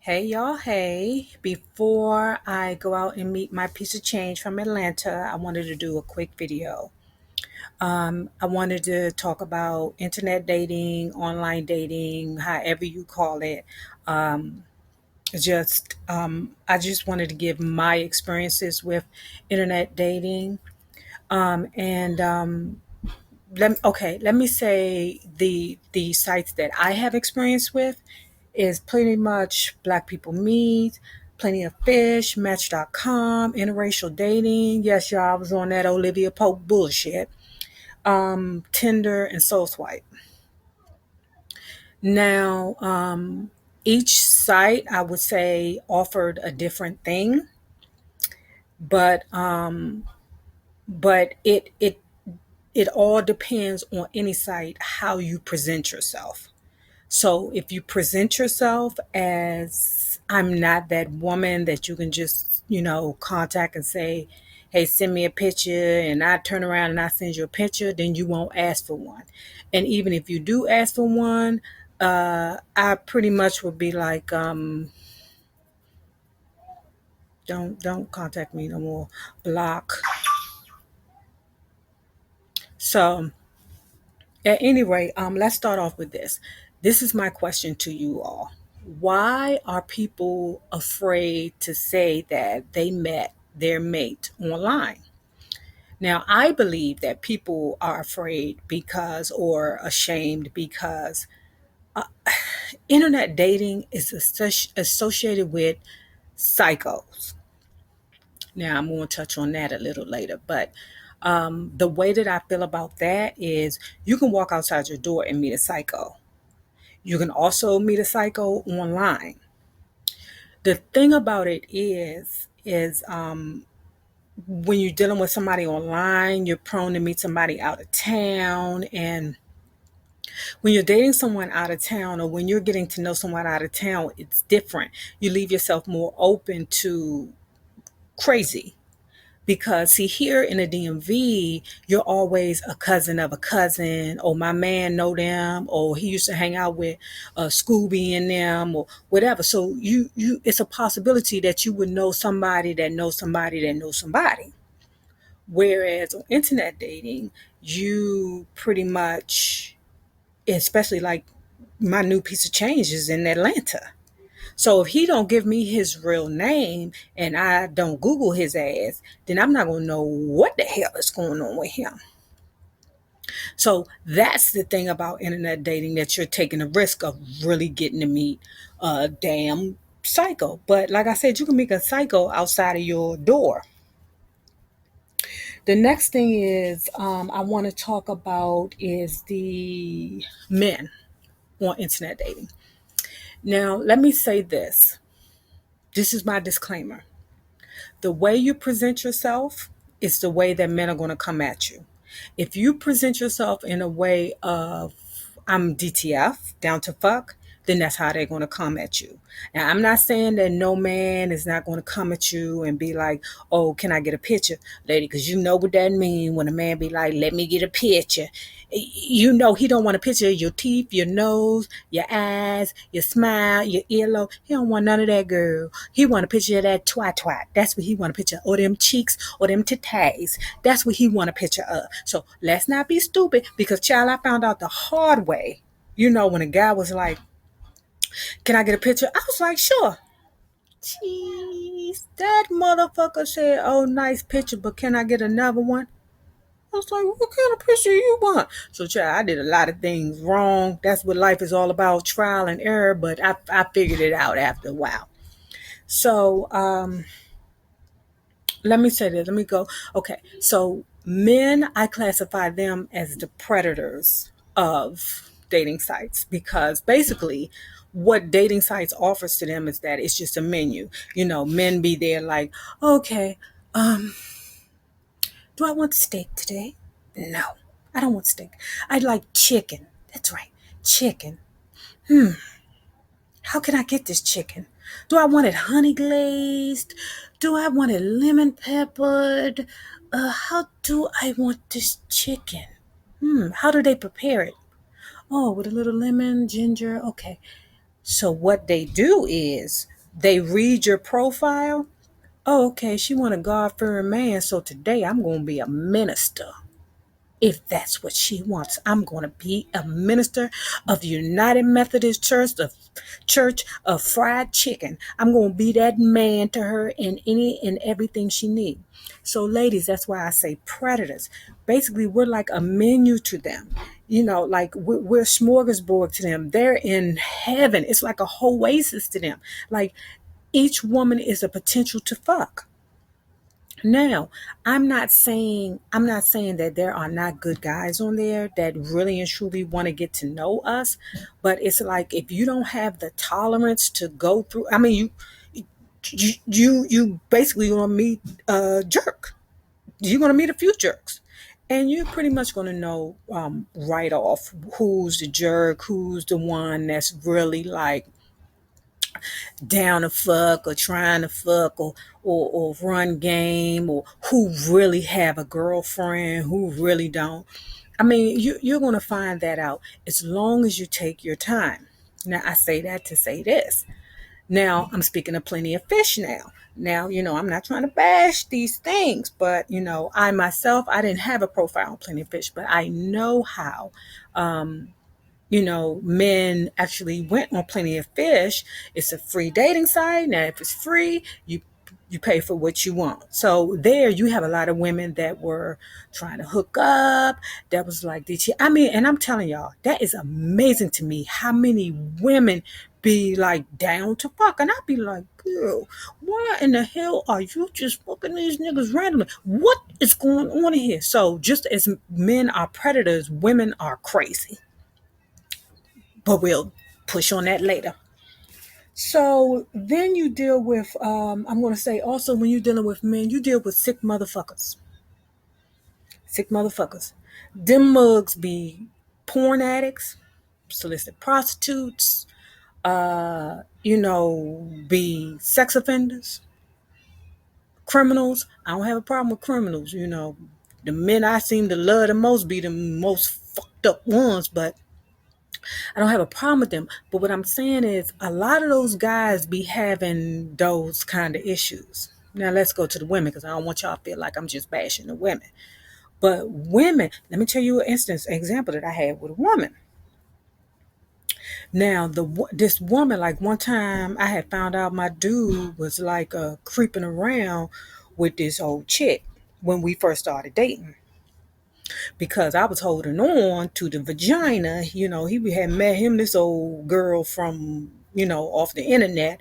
Hey y'all, hey. Before I go out and meet my piece of change from Atlanta, I wanted to do a quick video. I wanted to talk about internet dating, online dating, however you call it. Um, I just wanted to give my experiences with internet dating. And let me say the sites that I have experience with is pretty much Black People Meet, Plenty of Fish, Match.com, interracial dating. Yes, y'all, I was on that Olivia Pope bullshit. Tinder and Soul Swipe. Now, each site I would say offered a different thing, but but it all depends on any site how you present yourself. So if you present yourself as I'm not that woman that you can just, contact and say, hey, send me a picture, and I turn around and I send you a picture, then you won't ask for one. And even if you do ask for one, I pretty much would be like, don't contact me no more. Block. So at any rate, let's start off with this. This is my question to you all. Why are people afraid to say that they met their mate online? Now, I believe that people are afraid because, or ashamed because, internet dating is associated with psychos. Now, I'm going to touch on that a little later, but the way that I feel about that is you can walk outside your door and meet a psycho. You can also meet a psycho online. The thing about it is when you're dealing with somebody online, you're prone to meet somebody out of town. And when you're dating someone out of town or when you're getting to know someone out of town, it's different. You leave yourself more open to crazy. Because see, here in the DMV, you're always a cousin of a cousin, or my man know them, or he used to hang out with Scooby and them, or whatever. So it's a possibility that you would know somebody that knows somebody that knows somebody. Whereas on internet dating, you pretty much, especially like my new piece of change is in Atlanta. So if he don't give me his real name and I don't Google his ass, then I'm not gonna know what the hell is going on with him. So that's the thing about internet dating, that you're taking the risk of really getting to meet a damn psycho. But like I said, you can meet a psycho outside of your door. The next thing is I want to talk about is the men on internet dating. Now, let me say this. This is my disclaimer. The way you present yourself is the way that men are going to come at you. If you present yourself in a way of I'm DTF, down to fuck, then that's how they're going to come at you. Now, I'm not saying that no man is not going to come at you and be like, oh, can I get a picture, lady? Because you know what that means when a man be like, let me get a picture. You know he don't want a picture of your teeth, your nose, your eyes, your smile, your earlobe. He don't want none of that, girl. He want a picture of that twat twat. That's what he want a picture of. Or them cheeks or them titties. That's what he want a picture of. So let's not be stupid, because child, I found out the hard way. When a guy was like, can I get a picture? I was like, sure. Jeez, that motherfucker said, oh, nice picture, but can I get another one? I was like, what kind of picture you want? So, child, I did a lot of things wrong. That's what life is all about, trial and error. But I figured it out after a while. So, let me say this. Let me go. Okay. So, men, I classify them as the predators of dating sites, because basically what dating sites offers to them is that it's just a menu. Men be there like, okay, do I want steak today? No, I don't want steak. I'd like chicken. That's right, chicken. How can I get this chicken? Do I want it honey glazed? Do I want it lemon peppered? How do I want this chicken? How do they prepare it? Oh, with a little lemon, ginger. Okay. So what they do is They read your profile. Oh, okay, she want a God-fearing man, so today I'm going to be a minister. If that's what she wants, I'm going to be a minister of the United Methodist Church, the church of fried chicken. I'm going to be that man to her in any and everything she needs. So, ladies, that's why I say predators. Basically, we're like a menu to them. Like we're smorgasbord to them. They're in heaven. It's like a oasis to them. Like each woman is a potential to fuck. Now, I'm not saying that there are not good guys on there that really and truly want to get to know us, but it's like if you don't have the tolerance to go through, I mean, you basically gonna meet a jerk. You're gonna meet a few jerks, and you're pretty much gonna know right off who's the jerk, who's the one that's really like down to fuck or trying to fuck or run game or who really have a girlfriend, who really don't. I mean, you're going to find that out as long as you take your time. Now, I say that to say this. Now, I'm speaking of Plenty of Fish now. Now, I'm not trying to bash these things, but, I myself, I didn't have a profile on Plenty of Fish, but I know how men actually went on Plenty of Fish. It's a free dating site. Now, if it's free, you pay for what you want. So there you have a lot of women that were trying to hook up. That was like, I mean, and I'm telling y'all, that is amazing to me. How many women be like down to fuck, and I'd be like, girl, why in the hell are you just fucking these niggas randomly? What is going on here? So just as men are predators, women are crazy, but we'll push on that later. So then you deal with, I'm going to say also when you're dealing with men, you deal with sick motherfuckers. Sick motherfuckers. Them mugs be porn addicts, solicit prostitutes, be sex offenders, criminals. I don't have a problem with criminals. The men I seem to love the most be the most fucked up ones, but I don't have a problem with them. But what I'm saying is a lot of those guys be having those kind of issues. Now let's go to the women because I don't want y'all to feel like I'm just bashing the women. But women, let me tell you an example that I had with a woman. Now this woman, like one time I had found out my dude was like creeping around with this old chick when we first started dating because I was holding on to the vagina. He had met him, this old girl from, off the internet.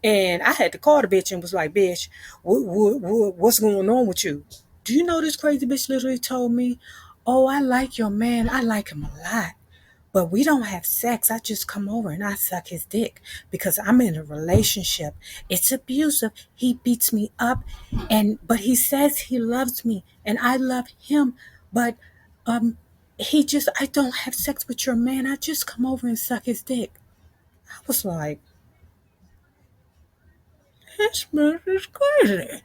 And I had to call the bitch and was like, bitch, what's going on with you? Do you know this crazy bitch literally told me, oh, I like your man. I like him a lot. But we don't have sex. I just come over and I suck his dick because I'm in a relationship. It's abusive. He beats me up but he says he loves me and I love him. But um I don't have sex with your man. I just come over and suck his dick. I was like, this man is crazy.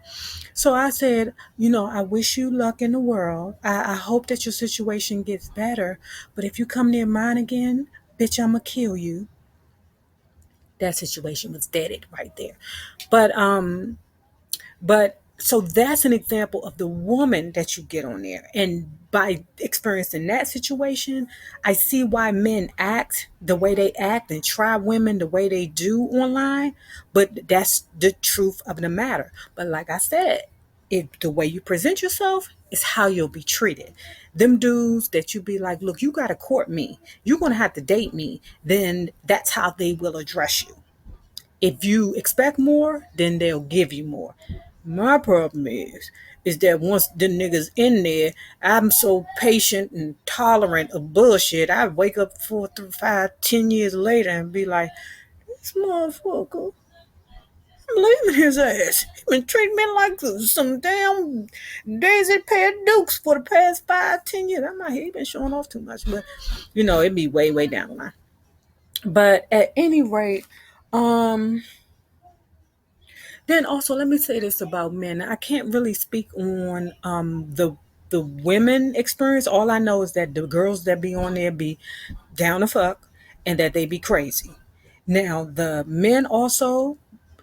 So I said, I wish you luck in the world. I hope that your situation gets better. But if you come near mine again, bitch, I'ma kill you. That situation was deaded right there. But so that's an example of the woman that you get on there. And by experiencing that situation, I see why men act the way they act and try women the way they do online. But that's the truth of the matter. But like I said, the way you present yourself is how you'll be treated. Them dudes that you be like, look, you got to court me. You're going to have to date me. Then that's how they will address you. If you expect more, then they'll give you more. My problem is that once the niggas in there, I'm so patient and tolerant of bullshit. I wake up 4 through 5, 10 years later and be like, this motherfucker, I'm leaving his ass. He been treating me like some damn daisy pair of dukes for the past 5, 10 years. I'm like, he been showing off too much, but it'd be way, way down the line. But at any rate, then also let me say this about men. I can't really speak on the women experience. All I know is that the girls that be on there be down to fuck and that they be crazy. Now the men also,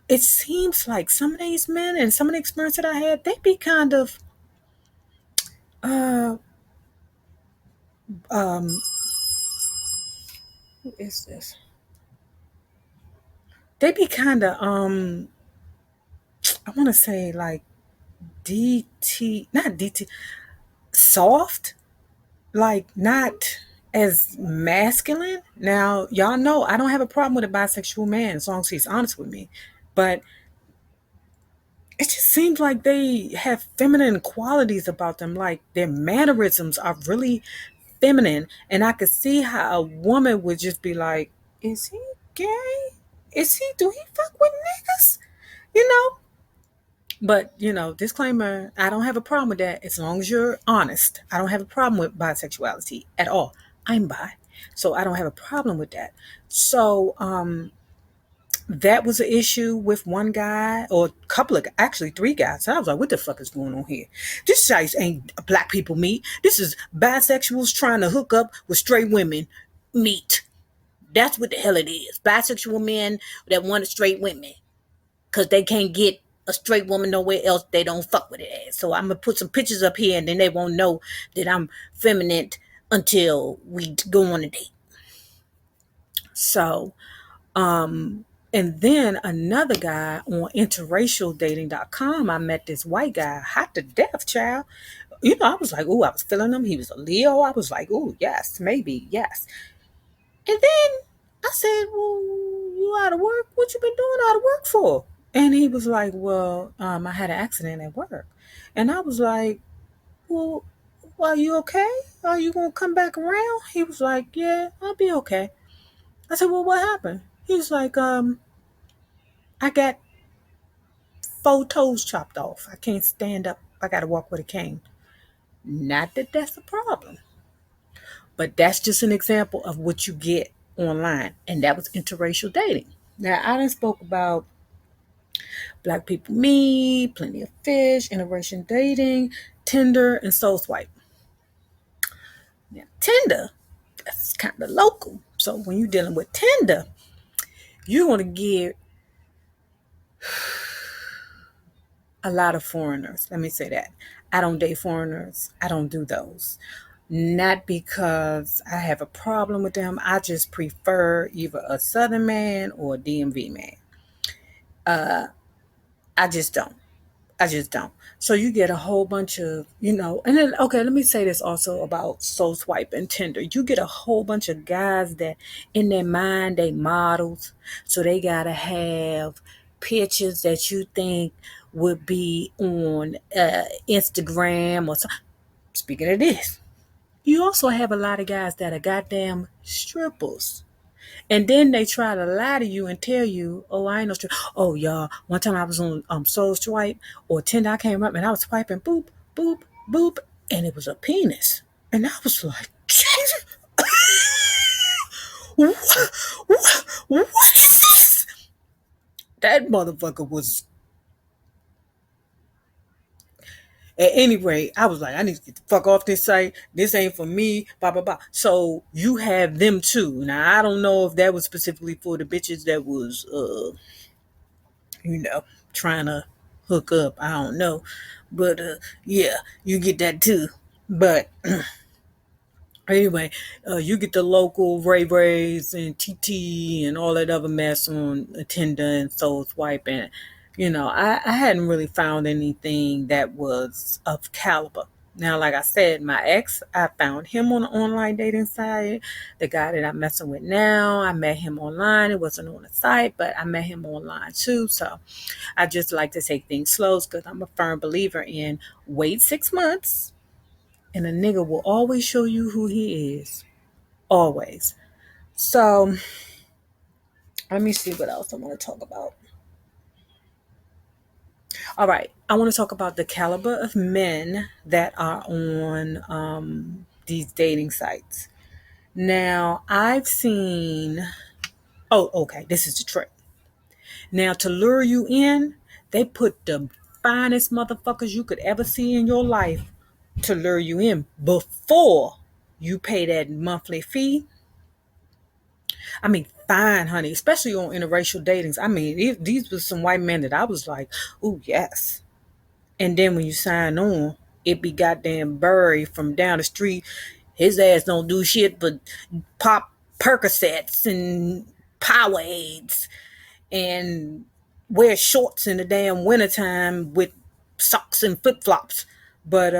it seems like some of these men and some of the experience that I had, they be kind of uh um who is this? They be kind of I want to say like DT, not DT, soft, like not as masculine. Now, y'all know I don't have a problem with a bisexual man as long as he's honest with me. But it just seems like they have feminine qualities about them. Like their mannerisms are really feminine. And I could see how a woman would just be like, is he gay? Do he fuck with niggas? You know? But, disclaimer, I don't have a problem with that as long as you're honest. I don't have a problem with bisexuality at all. I'm bi. So I don't have a problem with that. So, that was an issue with one guy or a couple of, actually three guys. So I was like, what the fuck is going on here? This site ain't black people meet. This is bisexuals trying to hook up with straight women meet. That's what the hell it is. Bisexual men that want straight women because they can't get a straight woman nowhere else. They don't fuck with it. So I'm gonna put some pictures up here, and then they won't know that I'm feminine until we go on a date. So, and then another guy on interracialdating.com, I met this white guy, hot to death, child. I was like, oh, I was feeling him. He was a Leo. I was like, oh, yes, maybe, yes. And then I said, well, you out of work? What you been doing out of work for? And he was like, well, I had an accident at work. And I was like, well, are you okay? Are you going to come back around? He was like, yeah, I'll be okay. I said, well, what happened? He was like, I got 4 toes chopped off. I can't stand up. I got to walk with a cane. Not that that's a problem, but that's just an example of what you get online. And that was interracial dating. Now, I done spoke about Black People Me, Plenty of Fish, interracial dating, Tinder, and Soul Swipe. Now, Tinder, that's kind of local. So when you're dealing with Tinder, you want to get a lot of foreigners. Let me say that. I don't date foreigners. I don't do those. Not because I have a problem with them. I just prefer either a Southern man or a DMV man. I just don't. I just don't. So you get a whole bunch of, and then, okay, let me say this also about Soul Swipe and Tinder. You get a whole bunch of guys that in their mind, they models. So they got to have pictures that you think would be on Instagram or something. Speaking of this, you also have a lot of guys that are goddamn strippers. And then they try to lie to you and tell you, oh, I ain't no stripper. Oh, y'all, one time I was on Soul Swipe or Tinder, I came up and I was swiping boop, boop, boop, and it was a penis. And I was like, Jesus, what is this? That motherfucker was. At any rate, I was like, I need to get the fuck off this site. This ain't for me. Blah blah blah. So you have them too. Now I don't know if that was specifically for the bitches that was trying to hook up. I don't know. But yeah, you get that too. But anyway, you get the local Ray Rays and TT and all that other mess on Tinder and Soul Swipe. And, I hadn't really found anything that was of caliber. Now, like I said, my ex, I found him on an online dating site. The guy that I'm messing with now, I met him online. It wasn't on the site, but I met him online too. So I just like to take things slow because I'm a firm believer in wait 6 months and a nigga will always show you who he is. Always. So let me see what else I want to talk about. All right. I want to talk about the caliber of men that are on these dating sites. Now, I've seen, oh, okay, this is the trick. Now, to lure you in, they put the finest motherfuckers you could ever see in your life to lure you in before you pay that monthly fee. I mean, fine, honey, especially on interracial datings. I mean, these were some white men that I was like, oh, yes. And then when you sign on, it be goddamn Burry from down the street. His ass don't do shit but pop Percocets and Powerades and wear shorts in the damn wintertime with socks and flip flops. But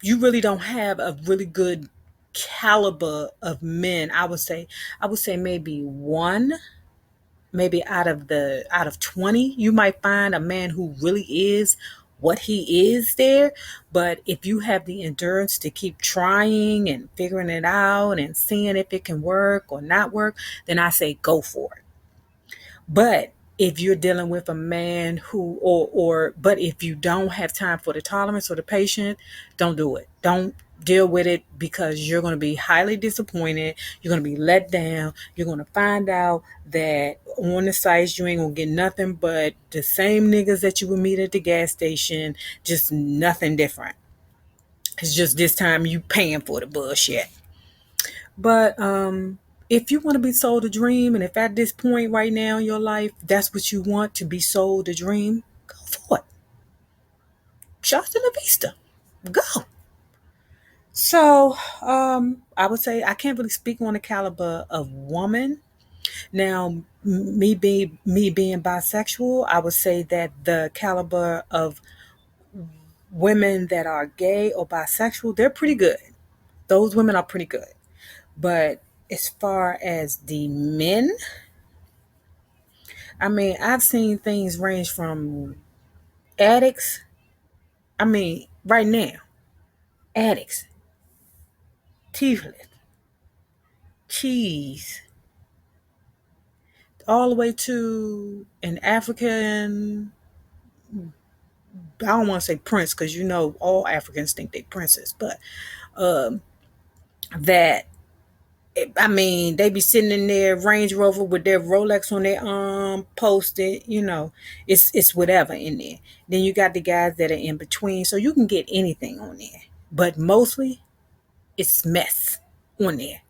you really don't have a really good caliber of men. I would say maybe one, maybe out of 20, you might find a man who really is what he is there. But if you have the endurance to keep trying and figuring it out and seeing if it can work or not work, then I say go for it. But if you're dealing with a man who, but if you don't have time for the tolerance or the patience, don't do it. Don't deal with it, because you're going to be highly disappointed. You're going to be let down. You're going to find out that on the sites you ain't going to get nothing but the same niggas that you would meet at the gas station, just nothing different. It's just this time you paying for the bullshit. But if you want to be sold a dream, and if at this point right now in your life, that's what you want, to be sold a dream, go for it. Shots to la vista. Go. So I would say I can't really speak on the caliber of woman. Now, me being bisexual, I would say that the caliber of women that are gay or bisexual, they're pretty good. Those women are pretty good. But as far as the men, I mean, I've seen things range from addicts. I mean, right now, addicts, teethless, cheese, all the way to an African. I don't want to say prince, because you know all Africans think they princes, but that, I mean, they be sitting in their Range Rover with their Rolex on their arm, posted. It's whatever in there. Then you got the guys that are in between, so you can get anything on there. But mostly, it's mess on there.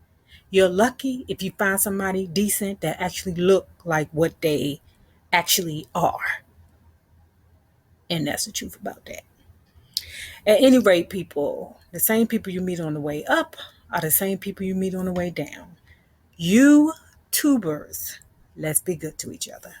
You're lucky if you find somebody decent that actually look like what they actually are, and that's the truth about that. At any rate, people, the same people you meet on the way up are the same people you meet on the way down. You tubers, let's be good to each other.